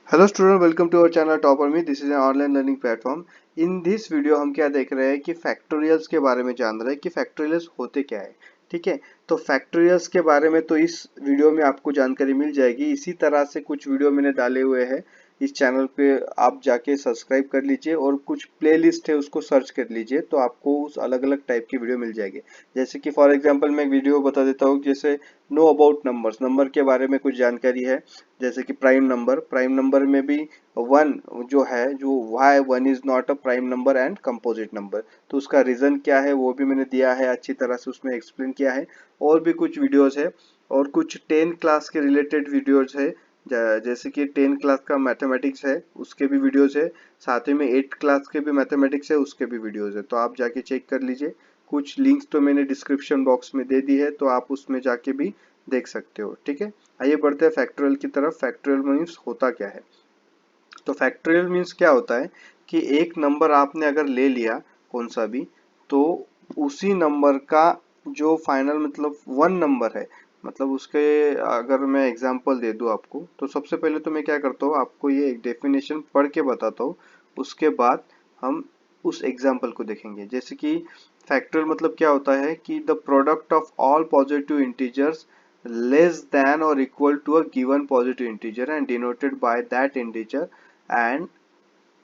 Hello student, welcome to our channel topper me. This is an online learning platform. In this video हम क्या देख रहे हैं कि फैक्टोरियल्स के बारे में जान रहे हैं कि फैक्टोरियल्स होते क्या है। ठीक है, तो फैक्टोरियल्स के बारे में तो इस वीडियो में आपको जानकारी मिल जाएगी। इसी तरह से कुछ वीडियो मैंने डाले हुए हैं इस चैनल पे, आप जाके सब्सक्राइब कर लीजिए और कुछ प्लेलिस्ट है उसको सर्च कर लीजिए, तो आपको उस अलग अलग टाइप की वीडियो मिल जाएगी। जैसे कि फॉर एग्जांपल मैं एक वीडियो बता देता हूँ, जैसे नो अबाउट नंबर्स, नंबर के बारे में कुछ जानकारी है। जैसे कि प्राइम नंबर में भी वन जो है, जो why one is not a prime number and composite number, तो उसका रीजन क्या है वो भी मैंने दिया है, अच्छी तरह से उसमें एक्सप्लेन किया है। और भी कुछ वीडियोस है और कुछ 10 क्लास के रिलेटेड वीडियोस है। जैसे कि 10 क्लास का मैथमेटिक्स है उसके भी वीडियोस है, साथ ही में 8 क्लास के भी मैथमेटिक्स है उसके भी वीडियोस है, तो आप जाके चेक कर लीजिए। कुछ लिंक्स तो मैंने डिस्क्रिप्शन बॉक्स में दे दी है, तो आप उसमें जाके भी देख सकते हो। ठीक है, आइए बढ़ते हैं फैक्टोरियल की तरफ। फैक्टोरियल मीन्स होता क्या है। तो फैक्टोरियल मीन्स क्या होता है कि एक नंबर आपने अगर ले लिया कौन सा भी, तो उसी नंबर का जो फाइनल मतलब वन नंबर है, मतलब उसके अगर मैं एग्जांपल दे दूं आपको, तो सबसे पहले तो मैं क्या करता हूँ, आपको ये एक डेफिनेशन पढ़ के बताता हूँ। उसके बाद हम उस एग्जांपल को देखेंगे। जैसे कि फैक्टोरियल मतलब क्या होता है कि the product of all positive integers less than or equal to a given positive integer and denoted by that integer and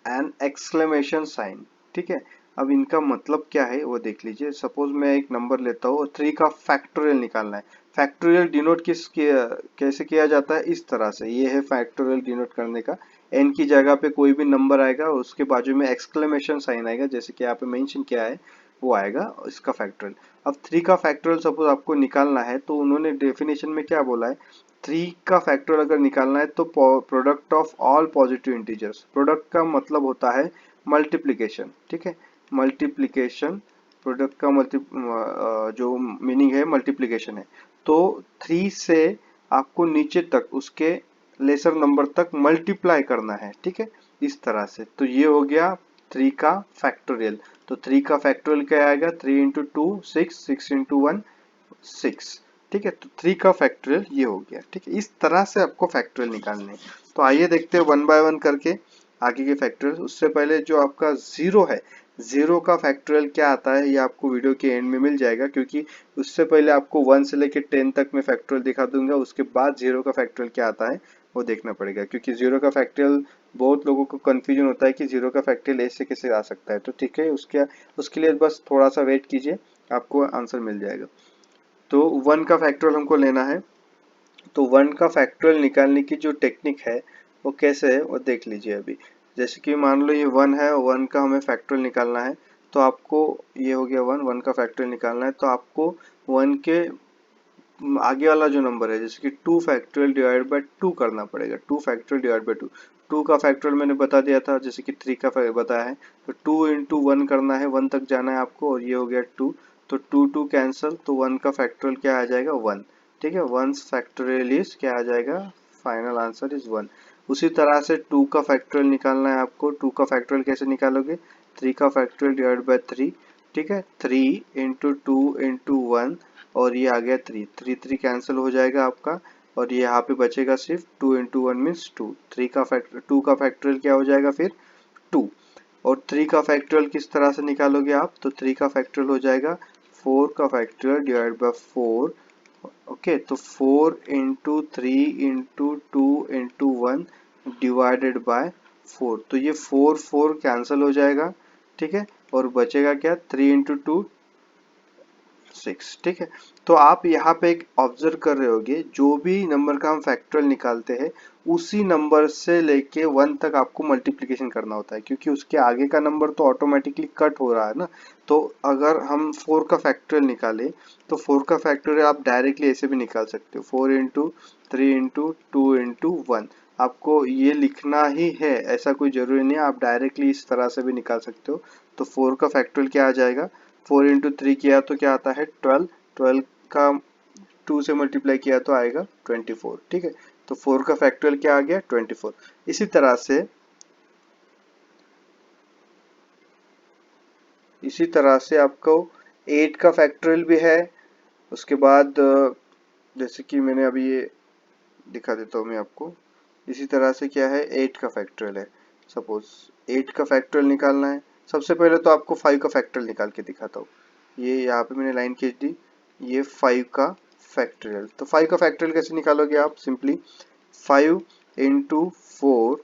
an exclamation sign। ठीक है, अब इनका मतलब क्या है वो देख लीजिए। सपोज मैं एक नंबर लेता हूँ और 3 का फैक्टोरियल निकालना है। फैक्टोरियल डिनोट कैसे किया जाता है, इस तरह से। ये है फैक्टोरियल डिनोट करने का। एन की जगह पे कोई भी नंबर आएगा, उसके बाजू में एक्सक्लेमेशन साइन आएगा, जैसे कि यहाँ पे मेंशन किया है वो आएगा इसका फैक्टोरियल। अब 3 का फैक्टोरियल सपोज आपको निकालना है, तो उन्होंने डेफिनेशन में क्या बोला है, 3 का फैक्टोरियल अगर निकालना है तो product of all positive integers. Product का मतलब होता है मल्टीप्लिकेशन। ठीक है, मल्टीप्लिकेशन, प्रोडक्ट का जो मीनिंग है मल्टीप्लिकेशन है। तो 3 से आपको नीचे तक उसके लेसर नंबर तक मल्टीप्लाई करना है। ठीक है, इस तरह से। तो ये हो गया 3 का फैक्टोरियल। तो 3 का फैक्टोरियल क्या आएगा, 3 इंटू टू 6, 6 इंटू वन 6। ठीक है, तो 3 का फैक्टोरियल ये हो गया। ठीक है, इस तरह से आपको फैक्टोरियल निकालने हैं। तो आइए देखते हैं वन बाय वन करके आगे के फैक्टोरियल। उससे पहले जो आपका जीरो है, जीरो का फैक्टोरियल क्या आता है ये आपको वीडियो के एंड में मिल जाएगा, क्योंकि उससे पहले आपको 1 से लेकर 10 तक मैं फैक्टोरियल दिखा दूंगा। उसके बाद जीरो का फैक्टोरियल क्या आता है वो देखना पड़ेगा, क्योंकि जीरो का फैक्टोरियल बहुत लोगों को कंफ्यूजन होता है कि जीरो का फैक्टोरियल ऐसे कैसे आ सकता है। तो ठीक है, उसके लिए बस थोड़ा सा वेट कीजिए, आपको आंसर मिल जाएगा। तो 1 का फैक्टोरियल हमको लेना है। तो 1 का फैक्टोरियल निकालने की जो टेक्निक है वो कैसे है वो देख लीजिए अभी। जैसे कि मान लो ये 1 है, 1 का हमें फैक्टोरियल निकालना है। तो आपको ये हो गया 1, 1 का फैक्टोरियल निकालना है, तो आपको 1 के आगे वाला जो नंबर है, जैसे कि 2 फैक्टोरियल डिवाइड बाय 2 करना पड़ेगा। 2 फैक्टोरियल डिवाइड बाय 2, 2 का फैक्टोरियल मैंने बता दिया था, जैसे कि 3 का बताया है। तो 2 इंटू वन करना है, 1 तक जाना है आपको, और ये हो गया 2। तो 2 2 कैंसल, तो 1 का फैक्टोरियल क्या आ जाएगा, 1। ठीक है, 1 फैक्टोरियल इज क्या आ जाएगा, फाइनल आंसर इज 1। उसी तरह से 2 का फैक्टोरियल निकालना है आपको। 2 का फैक्टोरियल कैसे निकालोगे, 3 का फैक्टोरियल डिवाइड बाय 3। ठीक है, 3 इंटू टू इंटू वन, और ये आ गया 3, 3 3 कैंसिल हो जाएगा आपका, और ये यहाँ पे बचेगा सिर्फ 2 इंटू वन मीन्स 2। 2 का फैक्टोरियल क्या हो जाएगा फिर, 2। और 3 का फैक्टोरियल किस तरह से निकालोगे आप, तो 3 का फैक्टोरियल हो जाएगा 4 का फैक्टोरियल डिवाइड बाय 4। ओके, तो 4 into three into two into one divided by 4। तो ये 4 4 कैंसिल हो जाएगा। ठीक है, और बचेगा क्या, 3 इंटू टू 6। ठीक है, तो आप यहाँ पे एक ऑब्जर्व कर रहे होगे, जो भी नंबर का हम फैक्टोरियल निकालते हैं उसी नंबर से लेके 1 तक आपको मल्टीप्लिकेशन करना होता है, क्योंकि उसके आगे का नंबर तो ऑटोमेटिकली कट हो रहा है ना। तो अगर हम 4 का फैक्टोरियल निकाले, तो 4 का फैक्टोरियल आप डायरेक्टली ऐसे भी निकाल सकते हो, 4 into three into two into one. आपको ये लिखना ही है, ऐसा कोई जरूरी नहीं है, आप डायरेक्टली इस तरह से भी निकाल सकते हो। तो 4 का फैक्टोरियल क्या आ जाएगा, 4 इंटू थ्री किया तो क्या आता है 12, 12 का 2 से मल्टीप्लाई किया तो आएगा 24। ठीक है, तो 4 का फैक्टोरियल क्या आ गया, 24। इसी तरह से आपको 8 का फैक्टोरियल भी है। उसके बाद जैसे कि मैंने अभी ये दिखा देता हूँ मैं आपको। इसी तरह से क्या है 8 का फैक्टोरियल है, सपोज 8 का फैक्टोरियल निकालना है। सबसे पहले तो आपको 5 का फैक्टोरियल निकाल के दिखाता हूँ। ये यहाँ पे मैंने लाइन खींच दी, ये 5 का फैक्टोरियल। तो 5 का फैक्टोरियल कैसे निकालोगे आप? Simply 5 into 4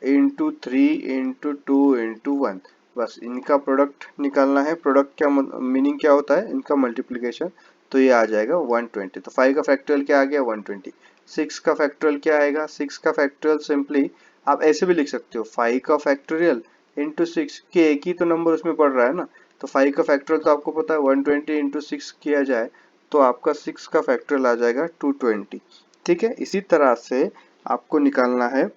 into 3 into 2 into 1, बस इनका प्रोडक्ट निकालना है। प्रोडक्ट क्या मीनिंग क्या होता है? इनका मल्टीप्लिकेशन। तो ये आ जाएगा 120। तो 5 का फैक्टोरियल क्या आ गया? 120। 6 का फैक्टोरियल क्या आएगा? 6 का फैक्टोरियल सिंपली आप ऐसे भी लिख सकते हो, 5 का फैक्टोरियल इंटू 6, के एक ही तो नंबर उसमें पड़ रहा है ना। तो 5 का फैक्टोरियल तो आपको पता है 120 इंटू 6 किया जाए तो आपका 6 का फैक्टोरियल आ जाएगा 220। ठीक है, इसी तरह से आपको निकालना है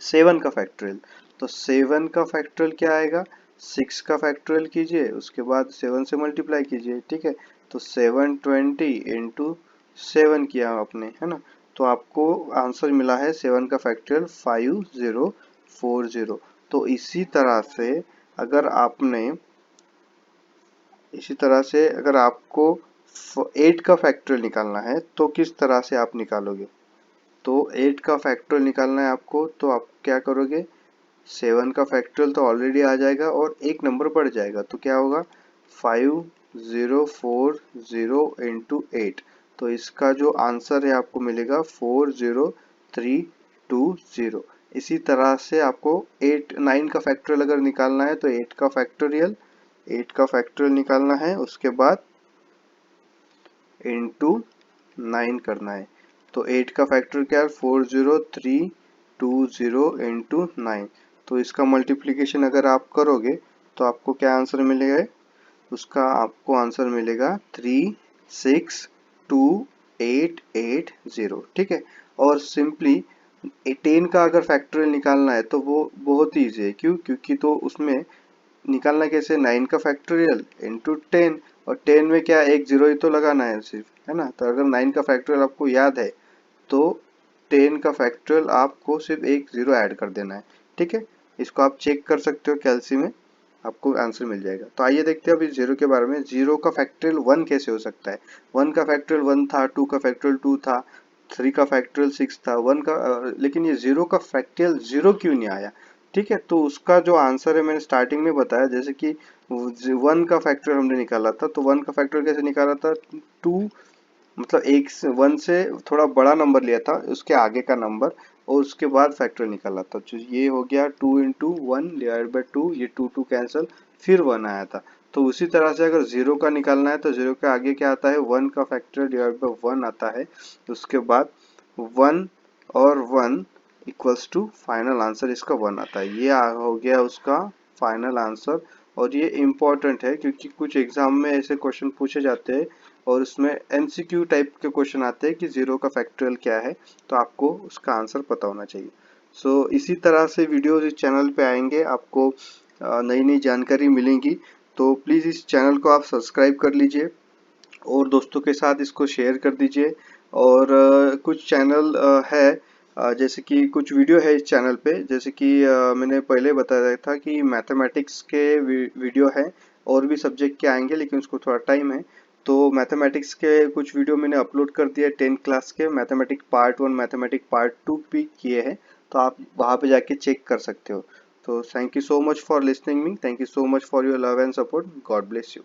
7 का फैक्टोरियल। तो 7 का फैक्टोरियल क्या आएगा? 6 का फैक्टोरियल कीजिए, उसके बाद 7 से मल्टीप्लाई कीजिए। ठीक है, तो 720 इंटू 7 किया आपने, है ना। तो आपको आंसर मिला है 7 का फैक्टोरियल 5040। तो इसी तरह से अगर आपको 8 का फैक्टोरियल निकालना है तो किस तरह से आप निकालोगे? तो 8 का फैक्टोरियल निकालना है आपको, तो आप क्या करोगे? 7 का फैक्टोरियल तो ऑलरेडी आ जाएगा और एक नंबर बढ़ जाएगा, तो क्या होगा? 5040 इंटू 8। तो इसका जो आंसर है आपको मिलेगा 40320। इसी तरह से आपको 9 का फैक्टोरियल अगर निकालना है तो 8 का फैक्टोरियल निकालना है, उसके बाद इंटू 9 करना है। तो 8 का फैक्टर क्या है? 40320 इंटू 9। तो इसका मल्टीप्लिकेशन अगर आप करोगे तो आपको क्या आंसर मिलेगा? उसका आपको आंसर मिलेगा 36280। ठीक है, और सिंपली 10 का अगर फैक्टोरियल निकालना है तो वो बहुत ही ईजी है। क्यों? क्योंकि तो उसमें निकालना कैसे? 9 का फैक्टोरियल इंटू 10, और 10 में क्या एक जीरो ही तो लगाना है सिर्फ, है ना। तो अगर 9 का फैक्टोरियल आपको याद है तो 10 का फैक्टोरियल आपको सिर्फ एक जीरो ऐड कर देना है। ठीक है, इसको आप चेक कर सकते हो कैलसी में, आपको आंसर मिल जाएगा। तो आइए देखते हैं अभी जीरो के बारे में। जीरो का फैक्टोरियल 1 कैसे हो सकता है? 1 का फैक्टोरियल 1 था, 2 का फैक्टोरियल 2 था, 3 का फैक्टोरियल 6 था, 1 का लेकिन ये जीरो का फैक्टोरियल जीरो क्यों नहीं आया? ठीक है, तो उसका जो आंसर है मैंने स्टार्टिंग में बताया, जैसे कि 1 का फैक्टोरियल हमने निकाला था, तो 1 का फैक्टोरियल कैसे निकाला था? 2, मतलब एक से 1 से थोड़ा बड़ा नंबर लिया था, उसके आगे का नंबर, और उसके बाद फैक्टोरियल निकाला था। तो ये हो गया 2 इंटू 1 डिवाइड बाई 2, ये 2 कैंसिल, फिर 1 आया था। तो उसी तरह से अगर जीरो का निकालना है तो जीरो के आगे क्या आता है? 1 का फैक्टोरियल डिवाइड बाई 1 आता है, उसके बाद 1 और 1 इक्वल्स टू फाइनल आंसर, इसका 1 आता है। ये हो गया उसका फाइनल आंसर। और ये इम्पोर्टेंट है क्योंकि कुछ एग्जाम में ऐसे क्वेश्चन पूछे जाते हैं और उसमें एमसीक्यू टाइप के क्वेश्चन आते हैं कि जीरो का फैक्टोरियल क्या है, तो आपको उसका आंसर पता होना चाहिए। सो इसी तरह से वीडियोस इस चैनल पे आएंगे, आपको नई नई जानकारी मिलेंगी। तो प्लीज़ इस चैनल को आप सब्सक्राइब कर लीजिए और दोस्तों के साथ इसको शेयर कर दीजिए। और कुछ चैनल है, जैसे कि कुछ वीडियो है इस चैनल पे, जैसे कि मैंने पहले बताया था कि मैथमेटिक्स के वीडियो है, और भी सब्जेक्ट के आएंगे लेकिन उसको थोड़ा टाइम है। तो मैथमेटिक्स के कुछ वीडियो मैंने अपलोड कर दिए 10 क्लास के, मैथमेटिक्स पार्ट 1 मैथमेटिक्स पार्ट 2 भी किए हैं, तो आप वहाँ पे जाके चेक कर सकते हो। तो thank you so much for listening me, thank you so much for your love and support, God bless you.